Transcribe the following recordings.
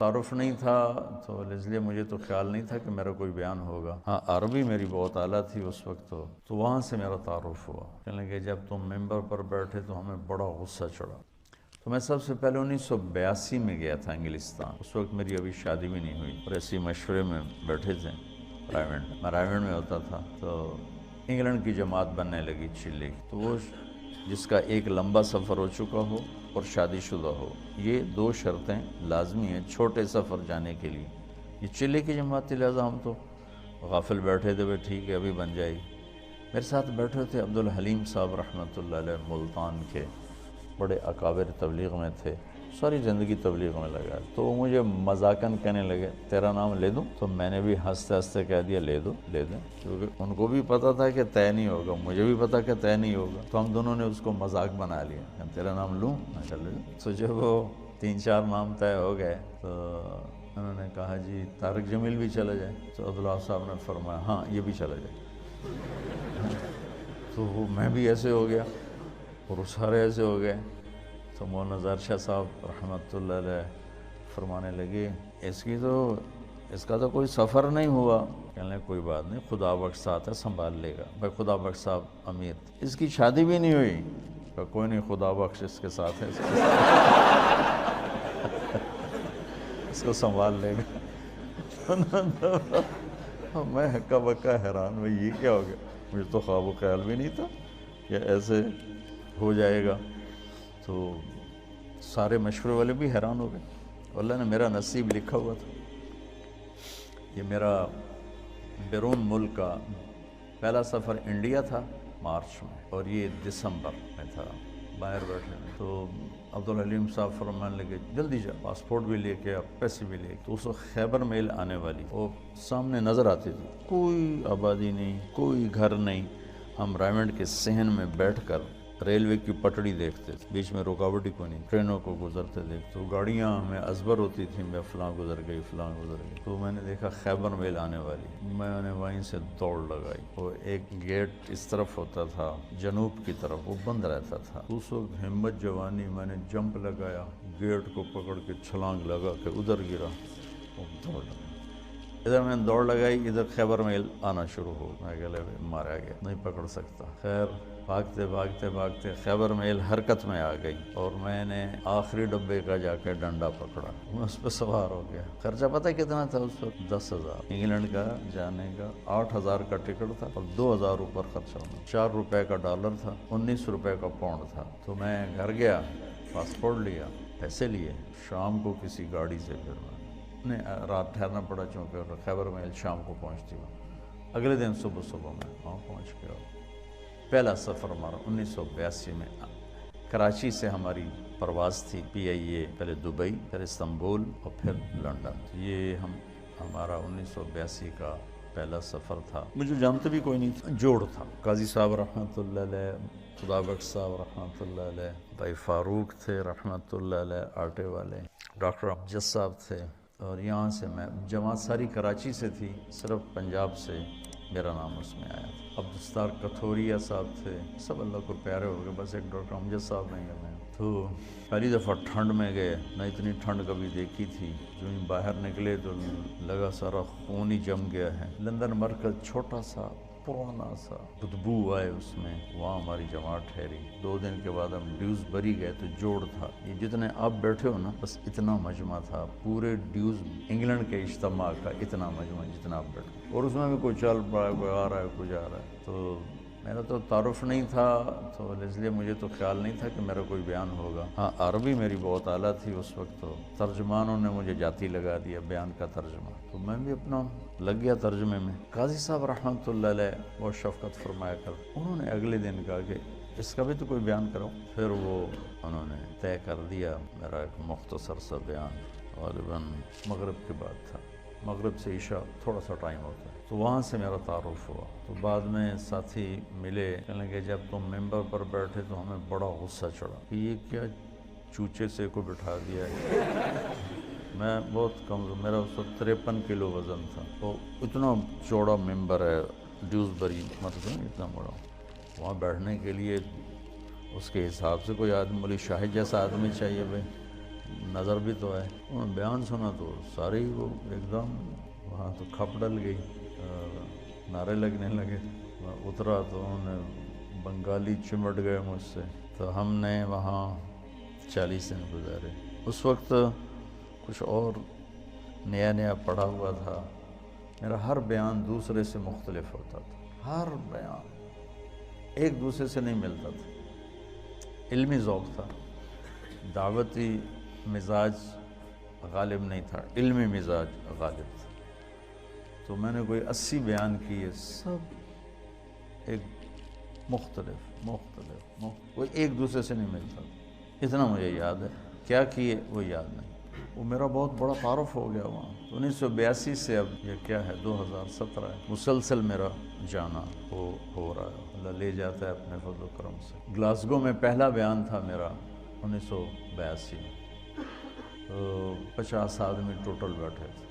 تعارف نہیں تھا تو اس لیے مجھے تو خیال نہیں تھا کہ میرا کوئی بیان ہوگا. ہاں عربی میری بہت اعلیٰ تھی اس وقت تو وہاں سے میرا تعارف ہوا. کہنے لگے جب تم ممبر پر بیٹھے تو ہمیں بڑا غصہ چڑھا. تو میں سب سے پہلے 1982 میں گیا تھا انگلستان. اس وقت میری ابھی شادی بھی نہیں ہوئی اور ایسی مشورے میں بیٹھے تھے میں رائیونڈ میں ہوتا تھا. تو انگلینڈ کی جماعت بننے لگی چلی کی. تو وہ جس کا ایک لمبا سفر ہو چکا ہو اور شادی شدہ ہو، یہ 2 شرطیں لازمی ہیں چھوٹے سفر جانے کے لیے. یہ چلے کی جماعت تھی، لہٰذا ہم تو غافل بیٹھے تھے. ٹھیک ہے ابھی بن جائے گی. میرے ساتھ بیٹھے تھے عبدالحلیم صاحب رحمۃ اللہ علیہ، ملتان کے بڑے اکابر تبلیغ میں تھے، ساری زندگی تبلیغ میں لگا. تو وہ مجھے مذاقاً کہنے لگے تیرا نام لے دوں؟ تو میں نے بھی ہنستے ہنستے کہہ دیا لے دو لے دیں، کیونکہ ان کو بھی پتہ تھا کہ طے نہیں ہوگا، مجھے بھی پتہ کہ طے نہیں ہوگا. تو ہم دونوں نے اس کو مذاق بنا لیا کہ تیرا نام لوں؟ میں کہا لے دوں. تو جب وہ 3-4 نام طے ہو گئے تو انہوں نے کہا جی طارق جمیل بھی چلا جائے. تو عبداللہ صاحب نے فرمایا ہاں یہ بھی چلا جائے. تو وہ میں بھی ایسے ہو گیا اور وہ سارے ایسے ہو گئے. تو مولانا ظاہر شاہ صاحب رحمۃ اللہ علیہ فرمانے لگے اس کا تو کوئی سفر نہیں ہوا. کہنے لگے کوئی بات نہیں، خدا بخش ساتھ ہے، سنبھال لے گا. بھائی خدا بخش صاحب امیر، اس کی شادی بھی نہیں ہوئی. کہ کوئی نہیں، خدا بخش اس کے ساتھ ہے، اس کو سنبھال لے گا. میں ہکا بکا حیران، بھائی یہ کیا ہو گیا؟ مجھے تو خواب و خیال بھی نہیں تھا کہ ایسے ہو جائے گا. تو سارے مشورے والے بھی حیران ہو گئے. اللہ نے میرا نصیب لکھا ہوا تھا. یہ میرا بیرون ملک کا پہلا سفر انڈیا تھا مارچ میں، اور یہ دسمبر میں تھا باہر بیٹھے میں. تو عبدالحلیم صاحب فرمانے لگے جلدی جا، پاسپورٹ بھی لے کے پیسے بھی لے. تو اس وقت خیبر میل آنے والی وہ سامنے نظر آتی تھی، کوئی آبادی نہیں، کوئی گھر نہیں. ہم رائیونڈ کے صحن میں بیٹھ کر ریلوے کی پٹڑی دیکھتے تھے، بیچ میں رکاوٹ ہی کوئی نہیں، ٹرینوں کو گزرتے دیکھتے. تو گاڑیاں ہمیں ازبر ہوتی تھیں، میں فلاں گزر گئی فلاں گزر گئی. تو میں نے دیکھا خیبر میل آنے والی. میں نے وہیں سے دوڑ لگائی. وہ ایک گیٹ اس طرف ہوتا تھا جنوب کی طرف، وہ بند رہتا تھا. اس وقت ہمت جوانی میں نے جمپ لگایا، گیٹ کو پکڑ کے چھلانگ لگا کے ادھر گرا اور دوڑ لگا. ادھر میں نے دوڑ لگائی، ادھر خیبر میل آنا شروع ہو. میں گلے مارا گیا، نہیں پکڑ سکتا. خیر بھاگتے بھاگتے بھاگتے خیبر میل حرکت میں آ گئی اور میں نے آخری ڈبے کا جا کے ڈنڈا پکڑا. میں اس پہ سوار ہو گیا. خرچہ پتہ کتنا تھا اس وقت؟ 10,000 انگلینڈ کا جانے کا. 8,000 کا ٹکٹ تھا اور 2,000 اوپر خرچہ ہونا. 4 روپے کا ڈالر تھا، 19 روپے کا پاؤنڈ تھا. تو میں گھر گیا، پاسپورٹ لیا، پیسے لیے. شام کو کسی گاڑی سے پھر رات ٹھہرنا پڑا، چونکہ خیبر میل شام کو پہنچتی ہوں. اگلے دن صبح میں وہاں پہنچ گیا. پہلا سفر ہمارا 1982 میں کراچی سے ہماری پرواز تھی PIA، پہلے دبئی، پھر استنبول اور پھر لنڈن. یہ ہمارا 1982 کا پہلا سفر تھا. مجھے جانتے بھی کوئی نہیں تھا، جوڑ تھا. قاضی صاحب رحمۃ اللہ علیہ، خدا بخش صاحب رحمۃ اللہ علیہ، بھائی فاروق تھے رحمۃ اللہ علیہ آٹے والے، ڈاکٹر امجد صاحب تھے. اور یہاں سے میں جماعت ساری کراچی سے تھی، صرف پنجاب سے میرا نام اس میں آیا تھا. عبدالستار کتھوریا صاحب تھے، سب اللہ کو پیارے ہو گئے، بس ایک ڈاکٹر امجد صاحب نہیں گئے. تو پہلی دفعہ ٹھنڈ میں گئے، نہ اتنی ٹھنڈ کبھی دیکھی تھی. جو ہی باہر نکلے تو لگا سارا خون ہی جم گیا ہے. لندن مرکز چھوٹا سا پرانا سا، بدبو آئے اس میں. وہاں ہماری جماعت ٹھہری. 2 دن کے بعد ہم ڈیوزبری گئے تو جوڑ تھا. یہ جتنے آپ بیٹھے ہو نا، بس اتنا مجمع تھا پورے ڈیوز انگلینڈ کے اجتماع کا، اتنا مجمع جتنا آپ بیٹھے. اور اس میں بھی کوئی چل پڑا ہے، کوئی آ رہا ہے، کوئی جا رہا ہے. تو میرا تو تعارف نہیں تھا تو اس لیے مجھے تو خیال نہیں تھا کہ میرا کوئی بیان ہوگا. ہاں عربی میری بہت اعلیٰ تھی اس وقت. تو ترجمانوں نے مجھے جاتی لگا دیا بیان کا ترجمہ، تو میں بھی اپنا لگ گیا ترجمے میں. قاضی صاحب رحمۃ اللہ علیہ بہت شفقت فرمایا کر، انہوں نے اگلے دن کہا کہ اس کا بھی تو کوئی بیان کرو. پھر وہ انہوں نے طے کر دیا میرا ایک مختصر سا بیان. غالباً مغرب کے بعد تھا، مغرب سے عشاء تھوڑا سا ٹائم ہوتا ہے. تو وہاں سے میرا تعارف ہوا. تو بعد میں ساتھی ملے، کہنے لگے جب تم ممبر پر بیٹھے تو ہمیں بڑا غصہ چڑھا کہ یہ کیا چوچے سے کو بٹھا دیا ہے. میں بہت کمزور، میرا اس وقت 53 کلو وزن تھا. تو اتنا چوڑا ممبر ہے ڈیوزبری، مطلب اتنا بڑا. وہاں بیٹھنے کے لیے اس کے حساب سے کوئی آدمی، مولوی شاہد جیسا آدمی چاہیے. بھائی نظر بھی تو ہے۔ انہوں نے بیان سنا تو سارے ہی وہ ایک دم وہاں تو کھپ ڈل گئی، نعرے لگنے لگے۔ اترا تو انہوں نے بنگالی چمٹ گئے مجھ سے، تو ہم نے وہاں 40 دن گزارے۔ اس وقت کچھ اور نیا نیا پڑھا ہوا تھا، میرا ہر بیان دوسرے سے مختلف ہوتا تھا، ہر بیان ایک دوسرے سے نہیں ملتا تھا۔ علمی ذوق تھا، دعوتی مزاج غالب نہیں تھا، علمی مزاج غالب تھا۔ تو میں نے کوئی 80 بیان کیے، سب ایک مختلف کوئی ایک دوسرے سے نہیں ملتا تھا۔ اتنا مجھے یاد ہے، کیا کیے وہ یاد نہیں۔ وہ میرا بہت بڑا تعارف ہو گیا وہاں۔ 1982 سے اب یہ کیا ہے 2017 ہے، مسلسل میرا جانا ہو رہا ہے، اللہ لے جاتا ہے اپنے فضل و کرم سے۔ گلاسگو میں پہلا بیان تھا میرا 1982 میں، تو 50 آدمی ٹوٹل بیٹھے تھے،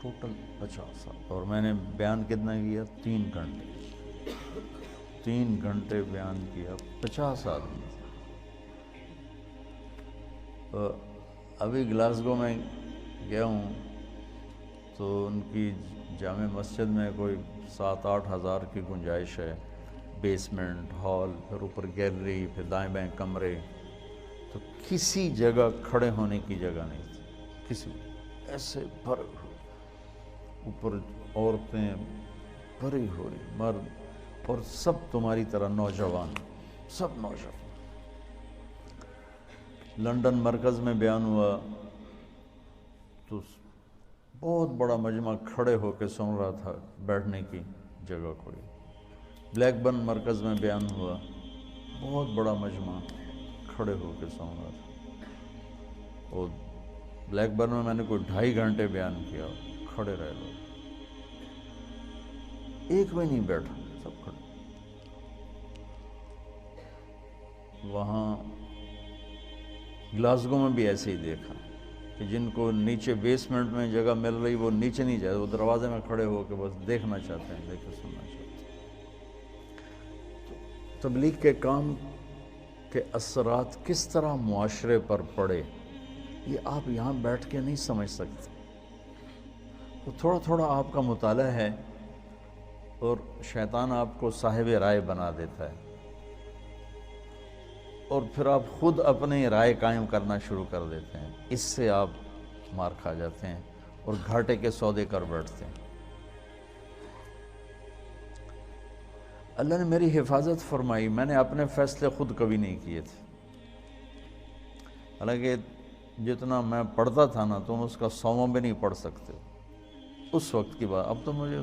ٹوٹل 50 آدمی، اور میں نے بیان کتنا کیا؟ 3 گھنٹے 3 گھنٹے بیان کیا، 50 آدمی۔ ابھی گلاسگو میں گیا ہوں تو ان کی جامع مسجد میں کوئی 7-8 ہزار کی گنجائش ہے، بیسمنٹ، ہال، پھر اوپر گیلری، پھر دائیں بائیں کمرے، تو کسی جگہ کھڑے ہونے کی جگہ نہیں تھی، کسی ایسے بھرے ہوئے، اوپر عورتیں بھری ہوئی، مرد، اور سب تمہاری طرح نوجوان، سب نوجوان۔ لندن مرکز میں بیان ہوا تو بہت بڑا مجمع کھڑے ہو کے سن رہا تھا، بیٹھنے کی جگہ کوئی۔ بلیک برن مرکز میں بیان ہوا، بہت بڑا مجمع کھڑے ہو کے سن رہا تھا۔ اور بلیک برن میں نے کوئی 2.5 گھنٹے بیان کیا، کھڑے رہے لوگ، ایک بھی نہیں بیٹھا، سب کھڑے۔ وہاں گلاسگو میں بھی ایسے ہی دیکھا کہ جن کو نیچے بیسمنٹ میں جگہ مل رہی وہ نیچے نہیں جائے، وہ دروازے میں کھڑے ہو کے بس دیکھنا چاہتے ہیں، دیکھ کے سننا چاہتے ہیں۔ تبلیغ کے کام کے اثرات کس طرح معاشرے پر پڑے، یہ آپ یہاں بیٹھ کے نہیں سمجھ سکتے۔ تو تھوڑا تھوڑا آپ کا مطالعہ ہے اور شیطان آپ کو صاحب رائے بنا دیتا ہے، اور پھر آپ خود اپنی رائے قائم کرنا شروع کر دیتے ہیں، اس سے آپ مار کھا جاتے ہیں اور گھاٹے کے سودے کر بیٹھتے ہیں۔ اللہ نے میری حفاظت فرمائی، میں نے اپنے فیصلے خود کبھی نہیں کیے تھے، حالانکہ جتنا میں پڑھتا تھا نا تم اس کا 100واں بھی نہیں پڑھ سکتے اس وقت کی بات۔ اب تو مجھے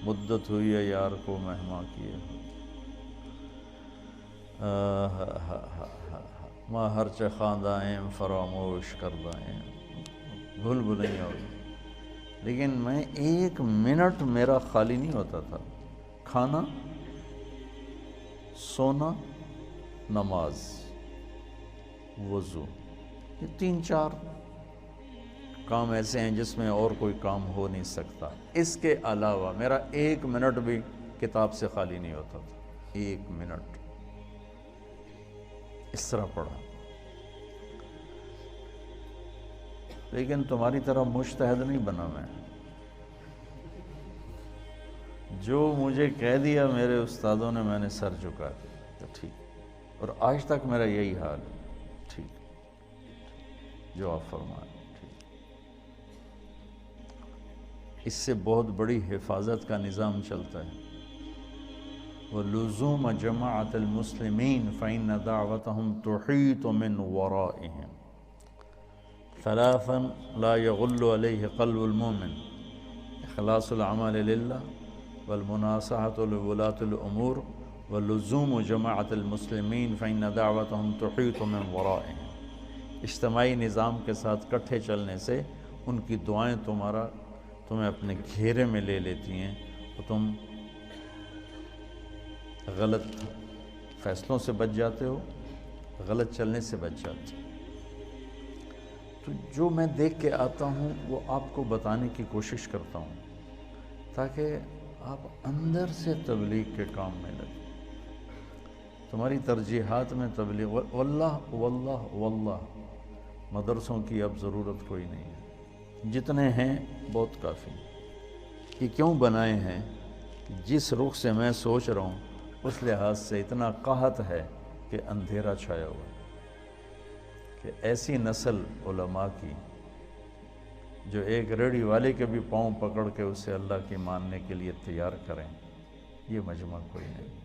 مدت ہوئی ہے یار کو مہماں کیے، ماں ہر چہ خواندائیں فراموش کردائیں، بھول بھلیں ہو، لیکن میں 1 منٹ میرا خالی نہیں ہوتا تھا۔ کھانا، سونا، نماز، وضو، یہ 3-4 کام ایسے ہیں جس میں اور کوئی کام ہو نہیں سکتا۔ اس کے علاوہ میرا 1 منٹ بھی کتاب سے خالی نہیں ہوتا تھا، 1 منٹ اس طرح پڑھا۔ لیکن تمہاری طرح مجتہد نہیں بنا میں، جو مجھے کہہ دیا میرے استادوں نے میں نے سر جھکا دیا، تو ٹھیک، اور آج تک میرا یہی حال ہے، ٹھیک جو آپ فرمائیں ٹھیک۔ اس سے بہت بڑی حفاظت کا نظام چلتا ہے۔ وَلُزُومَ جَمَاعَةِ الْمُسْلِمِينَ فَإِنَّ دَعْوَتَهُمْ تُحِيطُ مِنْ وَرَائِهِمْ 3 لا يغل عليه قلب المؤمن: اخلاص العمل للہ، والمناصحة لولاة الأمور، ولزوم جماعة المسلمین فإن دعوتهم تحیط من ورائهم۔ اجتماعی نظام کے ساتھ کٹھے چلنے سے ان کی دعائیں تمہیں اپنے گھیرے میں لے لیتی ہیں، اور تم غلط فیصلوں سے بچ جاتے ہو، غلط چلنے سے بچ جاتے ہو۔ تو جو میں دیکھ کے آتا ہوں وہ آپ کو بتانے کی کوشش کرتا ہوں تاکہ آپ اندر سے تبلیغ کے کام میں لگیں، تمہاری ترجیحات میں تبلیغ۔ واللہ واللہ واللہ مدرسوں کی اب ضرورت کوئی نہیں ہے، جتنے ہیں بہت کافی ہیں۔ یہ کیوں بنائے ہیں؟ جس رخ سے میں سوچ رہا ہوں اس لحاظ سے اتنا قحط ہے کہ اندھیرا چھایا ہوا ہے، کہ ایسی نسل علماء کی جو ایک ریڑھی والے کے بھی پاؤں پکڑ کے اسے اللہ کی ماننے کے لیے تیار کریں، یہ مجمع کوئی نہیں۔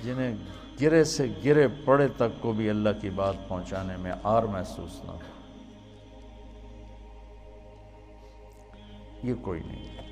جنہیں گرے سے گرے پڑے تک کو بھی اللہ کی بات پہنچانے میں آر محسوس نہ ہو، یہ کوئی نہیں۔